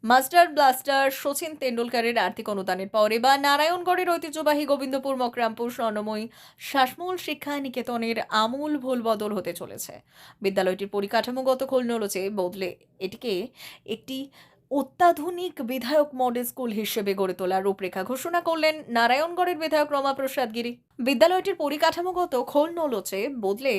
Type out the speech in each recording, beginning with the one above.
Master blaster Sachin তেন্ডুলকরের আর্থিক অনুদানের পর এবার নারায়ণগড়ের ঐতিহ্যবাহী গোবিন্দপুর মকরামপুর স্বর্ণময়ী শ্বাসমূল শিক্ষা নিকেতনের আমূল ভুলবদল হতে চলেছে। বিদ্যালয়টির পরিকাঠামোগত খোলনলচে বদলে এটিকে একটি অত্যাধুনিক বিধায়ক মডেল স্কুল হিসেবে গড়ে তোলার রূপরেখা ঘোষণা করলেন নারায়ণগড়ের বিধায়ক রমাপ্রসাদ গিরি। বিদ্যালয়টির পরিকাঠামোগত খোলনলচে বদলে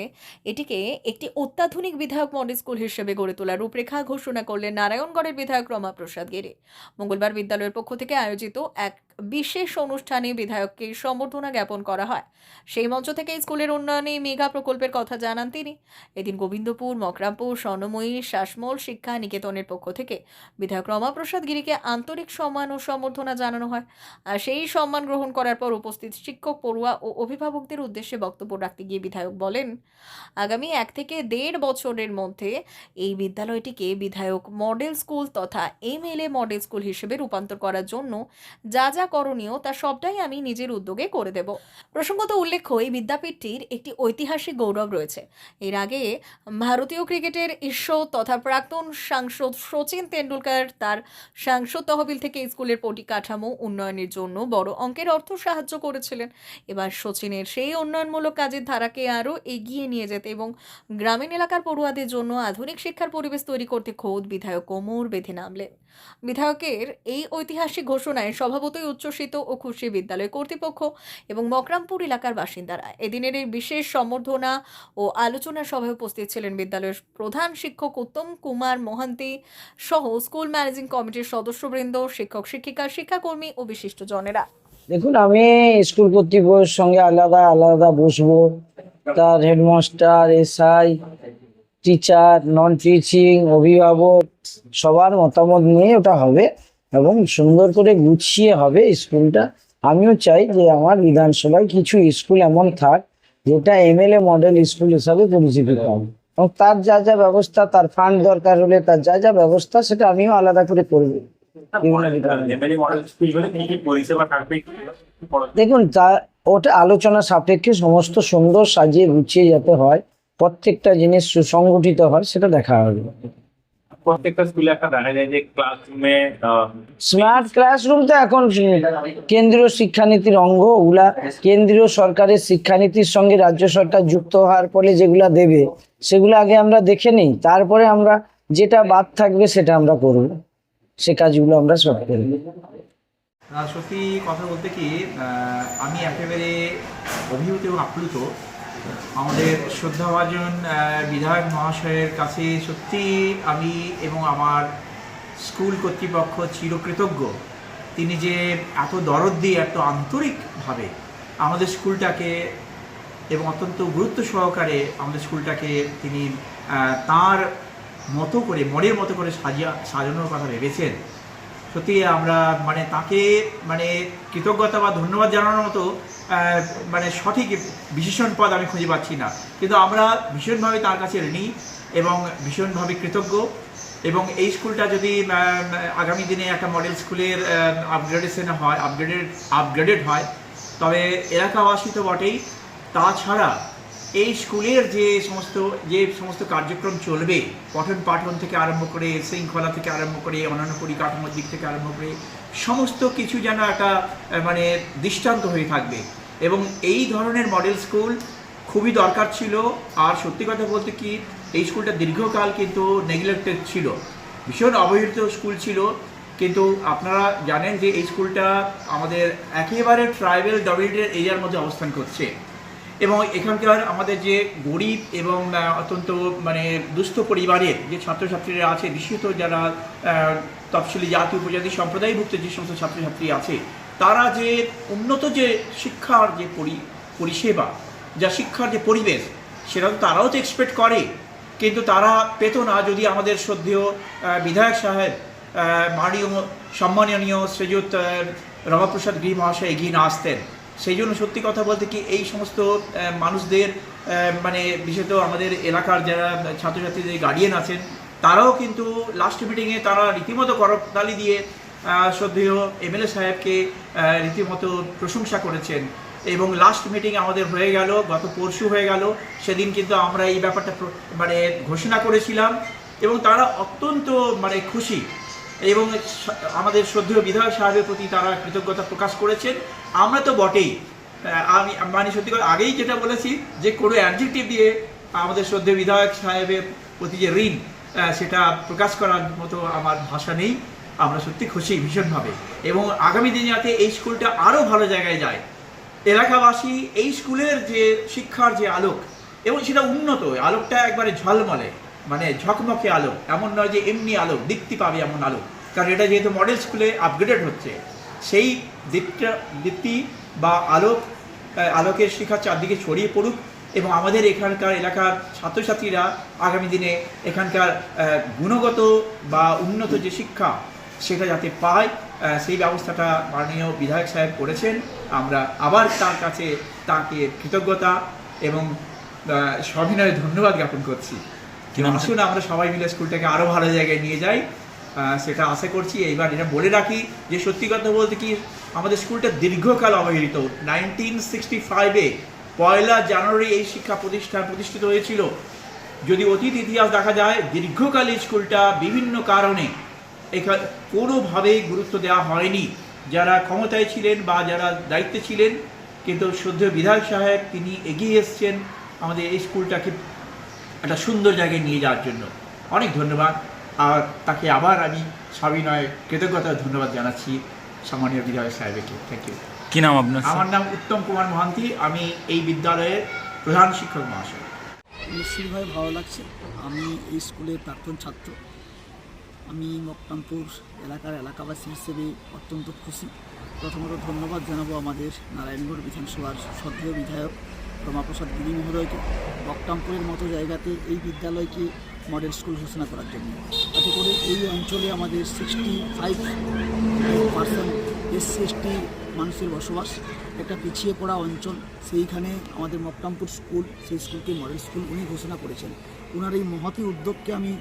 এটিকে একটি অত্যাধুনিক বিধায়ক মডেল স্কুল হিসেবে গড়ে তোলার রূপরেখা ঘোষণা করলেন নারায়ণগড়ের বিধায়ক রমাপ্রসাদ গিরি। মঙ্গলবার বিদ্যালয়ের পক্ষ থেকে আয়োজিত এক বিশেষ অনুষ্ঠানে বিধায়ককে সম্বর্ধনা জ্ঞাপন করা হয়। সেই মঞ্চ থেকে স্কুলের উন্নয়নে মেগা প্রকল্পের কথা জানান তিনি। এদিন গোবিন্দপুর মকরামপুর স্বর্ণময়ী শ্বাসমূল শিক্ষা নিকেতনের পক্ষ থেকে বিধায়ক রমাপ্রসাদ গিরিকে আন্তরিক সম্মান ও সম্বর্ধনা জানানো হয়। আর সেই সম্মান গ্রহণ করার পর উপস্থিত শিক্ষক, পড়ুয়া ও অভিভাবকদের উদ্দেশ্যে বক্তব্য রাখতে গিয়ে বিধায়ক বলেন, আগামী 1 থেকে 1.5 বছরের মধ্যে এই বিদ্যালয়টিকে বিধায়ক মডেল স্কুল তথা এমএলএ মডেল স্কুল হিসেবে রূপান্তর করার জন্য যা যা করণীয় তা সবটাই আমি নিজের উদ্যোগে করে দেব। প্রসঙ্গত উল্লেখ্য, এই বিদ্যাপীঠটির একটি ঐতিহাসিক গৌরব রয়েছে। এর আগে ভারতীয় ক্রিকেটের ঈশ্বর তথা প্রাক্তন সাংসদ শচীন তেন্ডুলকর তার সাংসদ তহবিল থেকে স্কুলের পরিকাঠামো উন্নয়নের জন্য বড় অঙ্কের অর্থ সাহায্য করেছিলেন। এবার শচীনের সেই উন্নয়নমূলক কাজের ধারাকে আরও এগিয়ে নিয়ে যেতে এবং গ্রামীণ এলাকার পড়ুয়াদের জন্য আধুনিক শিক্ষার পরিবেশ তৈরি করতে খোদ বিধায়ক কোমর বেঁধে নামলেন। বিধায়কের এই ঐতিহাসিক ঘোষণায় স্বভাবতই উচ্ছ্বসিত ও খুশি বিদ্যালয় কর্তৃপক্ষ এবং মকরামপুর এলাকার বাসিন্দারা। এদিনের এই বিশেষ সম্বর্ধনা ও আলোচনা সভায় উপস্থিত ছিলেন বিদ্যালয়ের প্রধান শিক্ষক উত্তম কুমার মোহান্তি সহ স্কুল ম্যানেজিং কমিটির সদস্যবৃন্দ, শিক্ষক শিক্ষিকা, শিক্ষাকর্মী ও বিশিষ্টজনেরা। দেখুন, আমি স্কুল কর্তৃপক্ষের সঙ্গে আলাদা আলাদা বসবো। তার headmaster, SI, teacher, non teaching, অভিভাবক সবার মতামত নিয়ে ওটা হবে এবং সুন্দর করে গুছিয়ে হবে স্কুলটা। আমিও চাই যে আমার বিধানসভায় কিছু স্কুল এমন থাক যেটা এমএলএ মডেল স্কুল হিসাবে পরিচিত পাবে এবং তার যা যা ব্যবস্থা, তার ফান্ড দরকার হলে তার যা যা ব্যবস্থা সেটা আমিও আলাদা করে করব। দেখুন, তা ওটা আলোচনা সাপেক্ষে সমস্ত সুন্দর সাজিয়ে গুছিয়ে যাতে হয়, প্রত্যেকটা জিনিস সুসংগঠিত হয়, সেটা দেখা হবে। প্রত্যেকটা স্কুলে একটা দেখা যায় যে ক্লাসরুমে স্মার্ট ক্লাসরুম তো এখন কেন্দ্রীয় শিক্ষানীতির অঙ্গ। ওগুলা কেন্দ্রীয় সরকারের শিক্ষানীতির সঙ্গে রাজ্য সরকার যুক্ত হওয়ার ফলে যেগুলা দেবে সেগুলো আগে আমরা দেখে নিই, তারপরে আমরা যেটা বাদ থাকবে সেটা আমরা করব, সে কাজগুলো আমরা সব করব। সত্যি কথা বলতে কি, আমি একেবারে অভিভূত এবং আপ্লুত। আমাদের শ্রদ্ধাভাজন বিধায়ক মহাশয়ের কাছে সত্যি আমি এবং আমার স্কুল কর্তৃপক্ষ চিরকৃতজ্ঞ। তিনি যে এত দরদ দিয়ে, এত আন্তরিকভাবে আমাদের স্কুলটাকে এবং অত্যন্ত গুরুত্ব সহকারে আমাদের স্কুলটাকে তিনি তার মতো করে, মনের মতো করে সাজানোর কথা ভেবেছেন। সত্যি আমরা তাকে কৃতজ্ঞতা বা ধন্যবাদ জানানোর মতো সঠিক বিশেষণ পদ আমি খুঁজে পাচ্ছি না, কিন্তু আমরা ভীষণভাবে তার কাছে ঋণী এবং ভীষণভাবে কৃতজ্ঞ। এবং এই স্কুলটা যদি আগামী দিনে একটা মডেল স্কুলের আপগ্রেডেড হয়, তবে এলাকাবাসী তো বটেই, তাছাড়া এই স্কুলের যে সমস্ত কার্যক্রম চলবে, পঠন পাঠন থেকে আরম্ভ করে, শৃঙ্খলা থেকে আরম্ভ করে, অন্যান্য পরিকাঠামোর দিক থেকে আরম্ভ করে সমস্ত কিছু যেন একটা দৃষ্টান্ত হয়ে থাকবে। এবং এই ধরনের মডেল স্কুল খুবই দরকার ছিল। আর সত্যি কথা বলতে কি, এই স্কুলটা দীর্ঘকাল কিন্তু নেগলেক্টেড ছিল, ভীষণ অবহেলিত স্কুল ছিল। কিন্তু আপনারা জানেন যে এই স্কুলটা আমাদের একেবারে ট্রাইবেল ডমিনেটেড এরিয়ার মধ্যে অবস্থান করছে এবং এখানকার আমাদের যে গরিব এবং অত্যন্ত দুস্থ পরিবারের যে ছাত্রছাত্রীরা আছে, বিশেষত যারা তফসিলি জাতি উপজাতি সম্প্রদায়ভুক্ত যে সমস্ত ছাত্রছাত্রী আছে, তারা যে উন্নত যে শিক্ষার যে পরিষেবা, যা শিক্ষার যে পরিবেশ, সেটা তো তারাও তো এক্সপেক্ট করে, কিন্তু তারা পেত না যদি আমাদের শ্রদ্ধেয় বিধায়ক সাহেব মাননীয় সম্মাননীয় শ্রীযুক্ত রমাপ্রসাদ গিরি মহাশয় এগিয়ে না আসতেন। সেই জন্য সত্যি কথা বলতে কি, এই সমস্ত মানুষদের বিশেষত আমাদের এলাকার যারা ছাত্রছাত্রীদের গার্ডিয়ান আছেন, তারাও কিন্তু লাস্ট মিটিংয়ে তারা রীতিমতো করতালি দিয়ে শ্রদ্ধেয় এমএলএ সাহেবকে রীতিমতো প্রশংসা করেছেন। এবং লাস্ট মিটিং আমাদের হয়ে গেল, গত পরশু হয়ে গেল, সেদিন কিন্তু আমরা এই ব্যাপারটা ঘোষণা করেছিলাম এবং তারা অত্যন্ত খুশি এবং আমাদের শ্রদ্ধেয় বিধায়ক সাহেবের প্রতি তারা কৃতজ্ঞতা প্রকাশ করেছেন। আমরা তো বটেই, আমি মানে সত্যি কথা আগেই যেটা বলেছি যে কোনো অ্যাডজেক্টিভ দিয়ে আমাদের শ্রদ্ধেয় বিধায়ক সাহেবের প্রতি যে ঋণ সেটা প্রকাশ করার মতো আমার ভাষা নেই। আমরা সত্যি খুশি ভীষণভাবে, এবং আগামী দিনে যাতে এই স্কুলটা আরও ভালো জায়গায় যায়। এলাকাবাসী এই স্কুলের যে শিক্ষার যে আলোক, এবং সেটা উন্নত আলোকটা একবারে ঝলমলে, মানে ঝকমকে আলো, এমন নয় যে এমনি আলো দীপ্তি পাবে এমন আলো, কারণ এটা যেহেতু মডেল স্কুলে আপগ্রেডেড হচ্ছে, সেই দীপ্তি বা আলোকের শিক্ষা চারদিকে ছড়িয়ে পড়ুক, এবং আমাদের এখানকার এলাকার ছাত্রছাত্রীরা আগামী দিনে এখানকার গুণগত বা উন্নত যে শিক্ষা সেটা যাতে পায়, সেই ব্যবস্থাটা মাননীয় বিধায়ক সাহেব করেছেন। আমরা আবার তার কাছে তাকে কৃতজ্ঞতা এবং সবিনয়ে ধন্যবাদ জ্ঞাপন করছি। আসুন আমরা সবাই মিলে স্কুলটাকে আরও ভালো জায়গায় নিয়ে যাই, সেটা আশা করছি। এইবার এটা বলে রাখি যে সত্যি কথা বলতে কি, আমাদের স্কুলটা দীর্ঘকাল অবহেলিত। 1965-এ 1 জানুয়ারি এই শিক্ষা প্রতিষ্ঠিত হয়েছিল। যদি অতীত ইতিহাস দেখা যায়, দীর্ঘকাল এই স্কুলটা বিভিন্ন কারণে এখানে কোনোভাবেই গুরুত্ব দেওয়া হয়নি। যারা ক্ষমতায় ছিলেন বা যারা দায়িত্বে ছিলেন, কিন্তু শ্রদ্ধেয় বিধায়ক সাহেব তিনি এগিয়ে এসছেন আমাদের এই স্কুলটাকে একটা সুন্দর জায়গায় নিয়ে যাওয়ার জন্য। অনেক ধন্যবাদ, আর তাকে আবার আমি সবিনয় কৃতজ্ঞতা ধন্যবাদ জানাচ্ছি সম্মানীয় বিধায়ক সাহেবকে। Thank you. কি নাম আপনার? আমার নাম উত্তম কুমার মহান্তি, আমি এই বিদ্যালয়ের প্রধান শিক্ষক মহাশয়। নিশ্চিতভাবে ভালো লাগছে। আমি এই স্কুলের প্রাক্তন ছাত্র। আমি মকরামপুর এলাকাবাসী হিসেবে অত্যন্ত খুশি। প্রথমত ধন্যবাদ জানাবো আমাদের নারায়ণগড় বিধানসভার শ্রদ্ধেয় বিধায়ক রমাপ্রসাদ গিরি মহোদয়কে, মকরামপুরের মতো জায়গাতে এই বিদ্যালয়কে মডেল স্কুল ঘোষণা করার জন্য। তাতে করে এই অঞ্চলে আমাদের 65% SC/ST মানুষের বসবাস, একটা পিছিয়ে পড়া অঞ্চল, সেইখানে আমাদের মকরামপুর স্কুল, সেই স্কুলকে মডেল স্কুল উনি ঘোষণা করেছেন। ওনার এই মহতী উদ্যোগকে আমি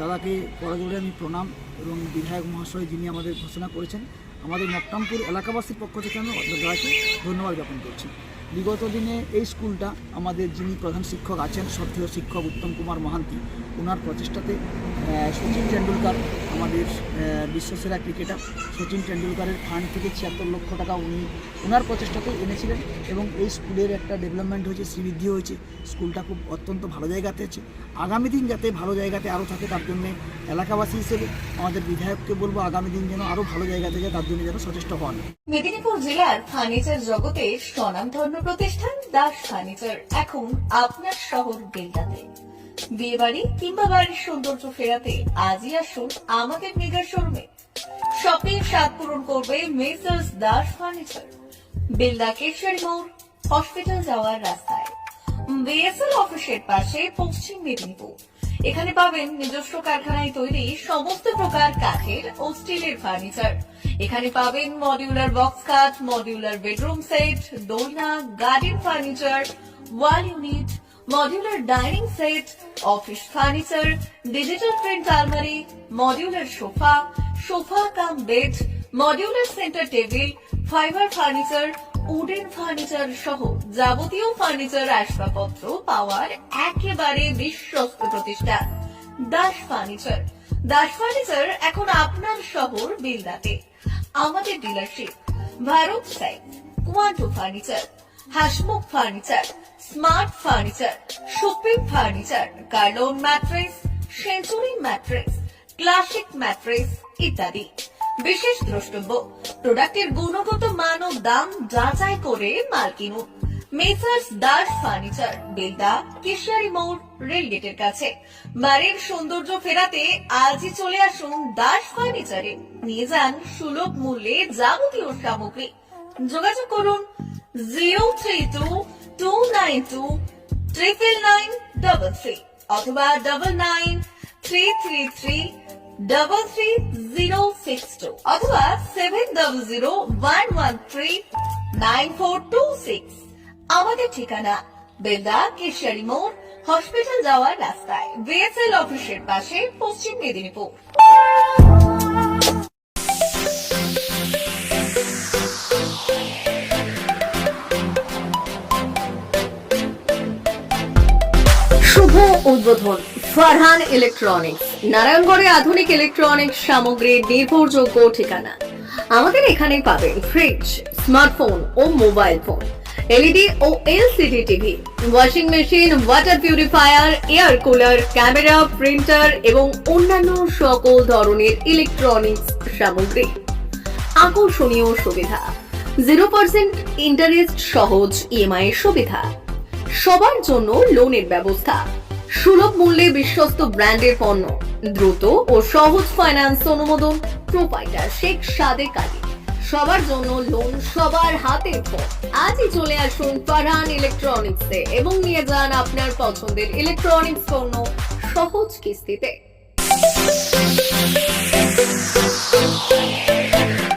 দাদাকে করজোড়ে আমি প্রণাম, এবং বিধায়ক মহাশয় যিনি আমাদের ঘোষণা করেছেন, আমাদের মকরামপুর এলাকাবাসীর পক্ষ থেকে আমি দাদাকে ধন্যবাদ জ্ঞাপন করছি। বিগত দিনে এই স্কুলটা আমাদের যিনি প্রধান শিক্ষক আছেন, শ্রদ্ধেয় শিক্ষক উত্তম কুমার মহান্তি, ওনার প্রচেষ্টাতে সচিন টেন্ডুলকার, আমাদের বিশ্বসেরা ক্রিকেটার সচিন টেন্ডুলকারের ফান্ড থেকে 76 লক্ষ টাকা উনি ওনার প্রচেষ্টাতে এনেছিলেন, এবং এই স্কুলের একটা ডেভেলপমেন্ট হয়েছে, শ্রীবৃদ্ধি হয়েছে। স্কুলটা খুব অত্যন্ত ভালো জায়গাতে আছে। আগামী দিন যাতে ভালো জায়গাতে আরও থাকে, তার জন্যে এলাকাবাসী হিসেবে আমাদের বিধায়ককে বলবো আগামী দিন যেন আরও ভালো জায়গা থেকে তার জন্য যেন সচেষ্ট হন। মেদিনীপুর জেলার ফার্নিচার জগতে স্বনামধন্য প্রতিষ্ঠান দাস ফার্নিচার এখন আপনার শহর বেলদাতে। বিয়ে বাড়ি কিংবা বাড়ির সৌন্দর্য ফেরাতে আজই আসুন আমাদের মেগা শোরুমে। শপিং স্বাদ পূরণ করবে মেসার্স দাস ফার্নিচার, বেলদা কেশরী মোড়, হসপিটাল যাওয়ার রাস্তায়, বিএসএল অফিসের পাশে, পশ্চিম মেদিনীপুর। এখানে পাবেন নিজস্ব কারখানায় তৈরি সমস্ত প্রকার কাঠের ও স্টিলের ফার্নিচার। এখানে পাবেন modular box cut, modular bedroom set, দোলনা, garden furniture, wall unit, modular dining set, office furniture, digital print আলমারি, modular sofa cum bed, modular centre table, fibre furniture, wooden furniture সহ যাবতীয় ফার্নিচার আসবাবপত্র পাওয়ার একেবারে বিশ্বস্ত প্রতিষ্ঠান দাস ফার্নিচার। দাস ফার্নিচার এখন আপনার শহর বেলদাতে। আমাদের ডিলারশিপ ভারত সাইড, কোয়ান্টো furniture, Hasmukh furniture, smart furniture, supreme furniture, Kurlon mattress, century mattress, classic mattress ইত্যাদি। বিশেষ দ্রষ্টব্য, প্রোডাক্টের গুণগত মান ও দাম যাচাই করে মাল কিনুন। মেসার্স দাস ফার্নিচার, বেলদা কেশিয়ারি মোড়, রেলগেটের কাছে। বাড়ির সৌন্দর্য ফেরাতে আজই চলে আসুন দাস ফার্নিচারে, নিয়ে যান সুলভ মূল্যে যাবতীয় সামগ্রী। যোগাযোগ করুন 03229299933 অথবা 9933333062 অথবা 7001139426। আমাদের ঠিকানা বেলদা কেশিয়ারি মোড়, হসপিটাল যাওয়ার রাস্তায়, বিএসএল অফিসের পাশে, পশ্চিম মেদিনীপুর। শুভ উদ্বোধন ফারহান ইলেকট্রনিক্স। নারায়ণগড়ে আধুনিক ইলেকট্রনিক সামগ্রীর নির্ভরযোগ্য ঠিকানা। আমাদের এখানে পাবেন ফ্রিজ, স্মার্টফোন ও মোবাইল ফোন, এলইডি ও LCD TV, washing machine, water purifier, air cooler, camera, printer এবং অন্যান্য সকল ধরনের ইলেকট্রনিক্স সামগ্রী। আকর্ষণীয় সুবিধা, 0% ইন্টারেস্ট সহজ ইএমআই এর সুবিধা, সবার জন্য লোনের ব্যবস্থা, সুলভ মূল্যে বিশ্বস্ত ব্র্যান্ডের পণ্য, দ্রুত ও সহজ ফাইন্যান্স অনুমোদন, প্রোপাইটার শেখ সাদেক আলী, সবার জন্য লোন, সবার হাতের ফোন। আজই চলে আসুন ফারহান ইলেকট্রনিক্সে এবং নিয়ে যান আপনার পছন্দের ইলেকট্রনিক্স পণ্য সহজ কিস্তিতে।